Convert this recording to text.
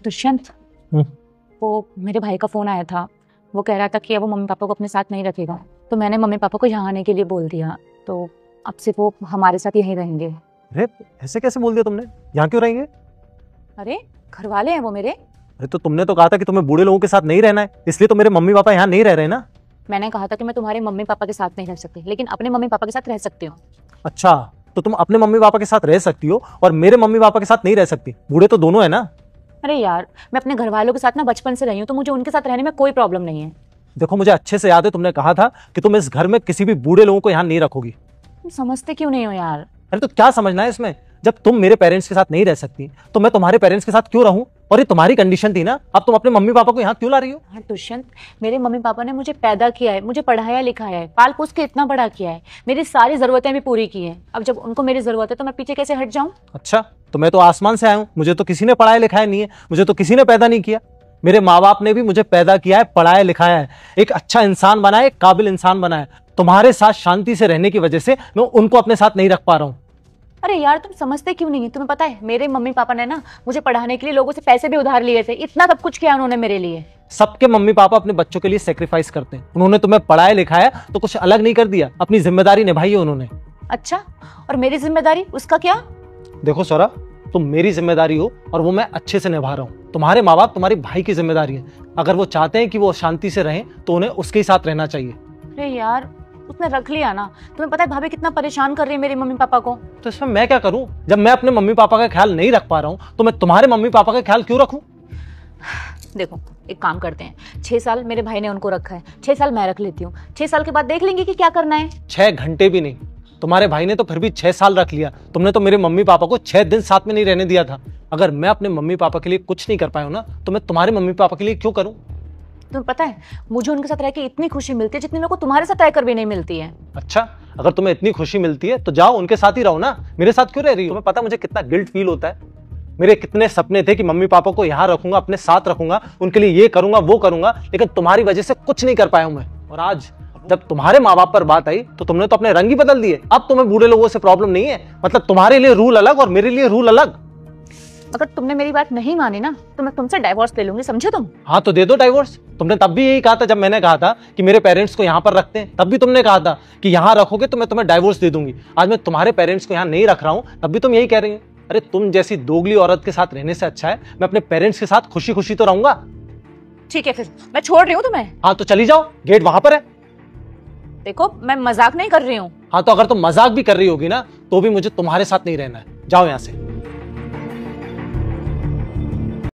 दुष्यंत, वो मेरे भाई का फोन आया था। वो कह रहा था कि अब वो मम्मी पापा को अपने साथ नहीं रखेगा, तो मैंने मम्मी पापा को यहाँ आने के लिए बोल दिया। तो अब से वो हमारे साथ यहीं रहेंगे। अरे ऐसे कैसे बोल दिया तुमने? यहाँ क्यों रहेंगे? अरे घर वाले हैं वो मेरे। अरे तो तुमने तो कहा था कि तुम्हें बूढ़े लोगों के साथ नहीं रहना है, इसलिए तो मेरे मम्मी पापा यहाँ नहीं रह रहे ना। मैंने कहा था कि मैं तुम्हारे मम्मी पापा के साथ नहीं रह सकती, लेकिन अपने मम्मी पापा के साथ रह सकती हूँ। अच्छा, तो तुम अपने मम्मी पापा के साथ रह सकती हो और मेरे मम्मी पापा के साथ नहीं रह सकती? बूढ़े तो दोनों है ना। अरे यार, मैं अपने घर वालों के साथ ना बचपन से रही हूँ, तो मुझे उनके साथ रहने में कोई प्रॉब्लम नहीं है। देखो मुझे अच्छे से याद है, तुमने कहा था कि तुम इस घर में किसी भी बूढ़े लोगों को यहाँ नहीं रखोगी। तुम समझते क्यों नहीं हो यार? अरे तो क्या समझना है इसमें? जब तुम मेरे पेरेंट्स के साथ नहीं रह सकती तो मैं तुम्हारे पेरेंट्स के साथ क्यों रहूं? और ये तुम्हारी कंडीशन थी ना, अब तुम अपने मम्मी पापा को यहाँ क्यों ला रही हो? हाँ दुष्यंत, मेरे मम्मी पापा ने मुझे पैदा किया है, मुझे पढ़ाया लिखाया है, पाल पोस के इतना बड़ा किया है, मेरी सारी जरूरतें भी पूरी की है। अब जब उनको मेरी जरूरत है तो मैं पीछे कैसे हट जाऊं? अच्छा, तो मैं तो आसमान से आया हूँ, मुझे तो किसी ने पढ़ाया लिखाया नहीं है, मुझे तो किसी ने पैदा नहीं किया। मेरे माँ बाप ने भी मुझे पैदा किया है, पढ़ाया लिखाया है, एक अच्छा इंसान बनाया, एक काबिल इंसान बनाया। तुम्हारे साथ शांति से रहने की वजह से मैं उनको अपने साथ नहीं रख पा रहा हूँ। अरे यार, तुम समझते क्यों नहीं है? तुम्हें पता है मेरे मम्मी पापा ने ना मुझे पढ़ाने के लिए लोगों से पैसे भी उधार लिए थे। इतना सब कुछ किया उन्होंने मेरे लिए। सबके मम्मी पापा अपने बच्चों के लिए सेक्रीफाइस करते हैं। उन्होंने तुम्हें पढ़ाया लिखाया तो कुछ अलग नहीं कर दिया, अपनी जिम्मेदारी निभाई है उन्होंने। अच्छा, और मेरी जिम्मेदारी उसका क्या? देखो सौरा, तुम मेरी जिम्मेदारी हो और वो मैं अच्छे से निभा रहा हूँ। तुम्हारे माँ बाप तुम्हारे भाई की जिम्मेदारी है। अगर वो चाहते हैं कि वो शांति से रहें तो उन्हें उसके ही साथ रहना चाहिए। अरे यार, उसने रख लिया ना। तुम्हें पता है भाभी कितना परेशान कर रही है मेरे मम्मी पापा को। तो इसमें मैं क्या करूं? जब मैं अपने मम्मी पापा का ख्याल नहीं रख पा रहा हूं तो मैं तुम्हारे मम्मी पापा का ख्याल क्यों रखूं? देखो, एक काम करते हैं, 6 साल मेरे भाई ने उनको रखा है, 6 साल मैं रख लेती हूँ। 6 साल के बाद देख लेंगे कि क्या करना है। 6 घंटे भी नहीं, तुम्हारे भाई ने तो फिर भी 6 साल रख लिया। तुमने तो मेरे मम्मी पापा को 6 दिन साथ में नहीं रहने दिया था। अगर मैं अपने मम्मी पापा के लिए कुछ नहीं कर पाया हूं ना, तो मैं तुम्हारे मम्मी पापा के लिए क्यों करूं? तुम्हें पता है मुझे उनके साथ रह के इतनी खुशी मिलती है जितनी मेरे को तुम्हारे साथ रहकर भी नहीं मिलती है। अच्छा, अगर तुम्हें इतनी खुशी मिलती है तो जाओ उनके साथ ही रहो ना, मेरे साथ क्यों रह रही हो? तुम्हें पता मुझे कितना गिल्ट फील होता है। मेरे कितने सपने थे कि मम्मी पापा को यहाँ रखूंगा, अपने साथ रखूंगा, उनके लिए ये करूंगा वो करूंगा, लेकिन तुम्हारी वजह से कुछ नहीं कर पाया हूं मैं। और आज जब तुम्हारे माँ बाप पर बात आई तो तुमने तो अपने रंग ही बदल दिए। अब तुम्हें बूढ़े लोगों से प्रॉब्लम नहीं है, मतलब तुम्हारे लिए रूल अलग और मेरे लिए रूल अलग। अगर तुमने मेरी बात नहीं मानी ना तो मैं तुमसे डाइवोर्स ले लूंगी, समझे तुम? हाँ तो दे दो डाइवोर्स। तुमने तब भी यही कहा था, जब मैंने कहा था कि मेरे पेरेंट्स को यहाँ पर रखते हैं, तब भी तुमने कहा था कि यहाँ रखोगे तो मैं तुम्हें डाइवोर्स दे दूंगी। आज मैं तुम्हारे पेरेंट्स को यहाँ नहीं रख रहा हूँ, तब भी तुम यही कह रही हो। अरे तुम जैसी दोगली औरत के साथ रहने से अच्छा है मैं अपने पेरेंट्स के साथ खुशी खुशी तो रहूंगा। ठीक है, फिर मैं छोड़ रही हूँ तुम्हें। हाँ तो चली जाओ, गेट वहां पर है। देखो, मैं मजाक नहीं कर रही हूँ। हाँ तो अगर तुम मजाक भी कर रही होगी ना तो भी मुझे तुम्हारे साथ नहीं रहना है। जाओ यहाँ से।